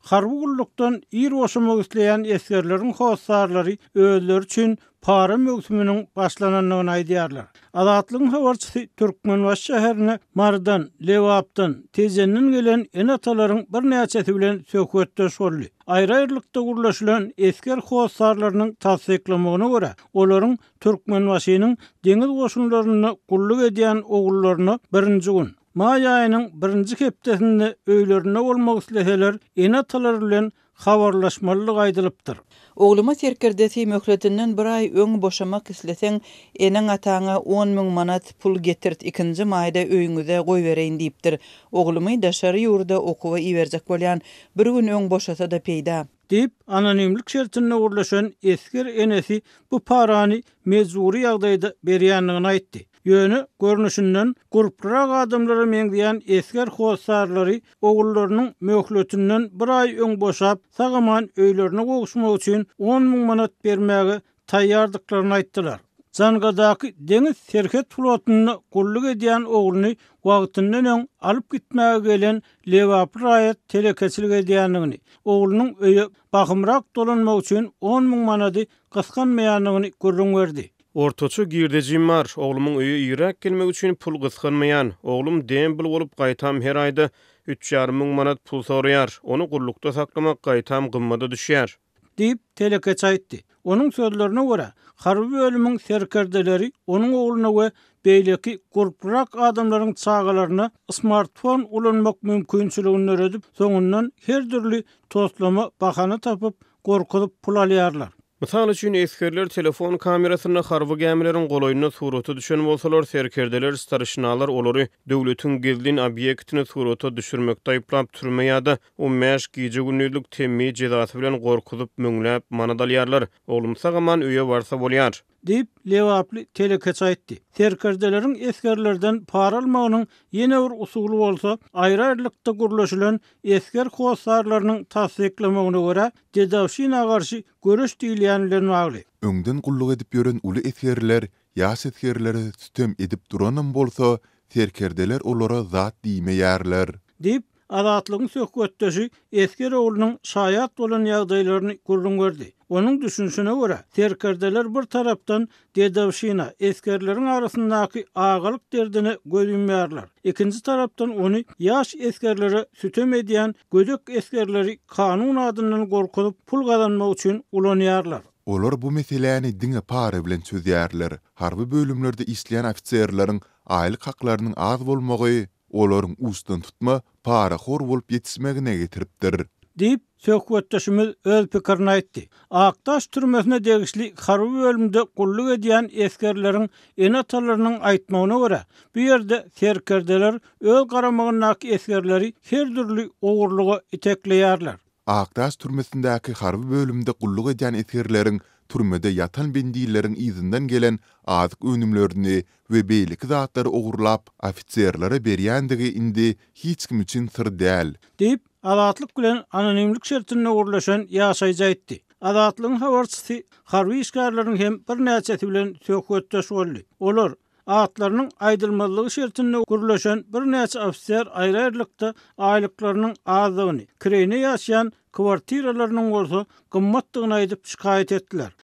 harby gullukdan ir boşamak isleýän eskerleriň howsarlary özleri üçin para mögsüminiň başlananyny aýdýarlar. Azatlygyň habarçysy Türkmenbaş şäherine Mardan, Lewapdan, Tezenniň gelen enatalaryň bir näçesi bilen söhbetdeş boldy. Aýry-aýrylykda gurlaşylan esker howsarlarynyň tasdiklamagyna görä, olaryň Türkmenbaşynyň deňiz goşunlaryny gulluk edýän ogullaryny birinji gün May aýynyň 1-nji hepdesinde öýlerine bolmak isleseler, enatalar bilen habarlaşmalylyk aýdylypdyr. Ogluma terkerdeti möhletinden bir ay öň boşamak isleseň, eneň ataňa 10.000 manat pul getirt, 2-nji maýda öýüňize goýbereýin diýipdir. Oglumy daşary ýurda okuwa iberjek bolýan, bir gün öň boşasa da peýda diýip anonimlik şertine gurlaşan esker enesi bu parany mezuri ýagdaýda berýändigini aýtdy. Ýöne görnüşinden gurprak adamlara meňdiýän esker howsarlary ogullarynyň möhletinden bir ay öň boşap, sagaman öýlerine gowuşmak üçin 10.000 manat bermäge taýýardyklaryny aýtdylar. Zangadaky deňiz serket flotyny gulluk edýän ogluny wagtyndan öň alyp gitmäge gelen Lewap raýat telekeçilik edýändigini, oglunyň öýe bakymrak dolanmak üçin 10.000 manaty gysganmaýandygyny görüňberdi. Ortaça girdejim var. Oglumyň öýe ýürek gelmek üçin pul gysganmaýan. Oglum dembil bolup gaýtam her aýda 3.500 manat pul soraýar. Onu gullukda saklamak gaýtam gymmada düşýär. Diýip telekeç aýtdy. Onuň sözlerine görä, harby bölümiň serkerdeleri onuň ogluna we beýleki gurprak adamlaryň çağalaryna smartfon ulanmak mümkinçiligini öredip, soňundan her türlü toslama bahana tapyp gorkulyp pul alýarlar. Mysal üçin eskerler telefon kamerasyna harby gemileriň golaýyna suraty düşen bolsalar, serkerdeler starşynalar olary döwletiň gizlin obýektini surata düşürmekde aýplap türmeýärdi. O mäş gije günlük temmi jezasy bilen gorkulyp möňläp manat alýarlar. Oglum sagaman öýe barsa bolýar diýip Lewaply telekeç aýtdy. Serkerdeleriň eskerlerden para almagynyň ýene bir usuly bolsa, aýry-aýrylykda gurlaşylan esker howsarlarynyň tasdiklamagyna görä, Dedawşyna garşy görüş diýilýänlerini agly. Öňden gulluk edip ýören uly eskerler, ýaş eskerleri sütem edip duranam bolsa, serkerdeler olara zat diýmeýärler. Diýip Azatlygyň söhbetdeşi esker oglunyň şaýat bolan ýagdaýlaryny görüňberdi. Onuň düşünşine görä, serkerdeler bir tarapdan Dedawşyna eskerleriň arasyndaky agalyk derdine gözünmeýärler. Ikinji tarapdan ony ýaş eskerlere sütem edýän gödök eskerleri kanun adyndan gorkulyp pul gazanmak üçin ulanýarlar. Olar bu meseleni diňe para bilen çözýärler. Harby bölümlerde isleýän ofitserleriň aýlyk haklarynyň az bolmagy olaryň ustan tutma, para hor bolup ýetismegine getiripdir. Diýip söhbetdeşimiz öz pikirini aýtdy. Aktaş türmesine degişli harby bölümde gulluk edýän eskerleriň enatalarynyň aýtmagyna görä, bu ýerde serkerdeler öz garamagynaky eskerleri her türlü ogurluga itekleýärler. Aktaş türmesindäki harby bölümde gulluk edýän eskerleriň türmede yatan bendillerin izinden gelen azyk önümlerini we beýleki zatlary ogurlap ofitserlere berýändigi indi hiç kim üçin sır däl. Diýip Azatlyk bilen anonimlik şertine gurlaşan ýaşaýjy aýtdy. Azatlygyň habarçysy harby işgärleriň hem bir näçesi bilen söhbetdeş boldy. Olar atlarynyň aýdylmalygy şertine gurlaşan bir näçe ofitser aýry-aýrylykda aýlyklarynyň azlygyny, kirene ýaşaýan kwartiralarynyň bolsa gymmatdygyny aýdyp şikayet etdiler.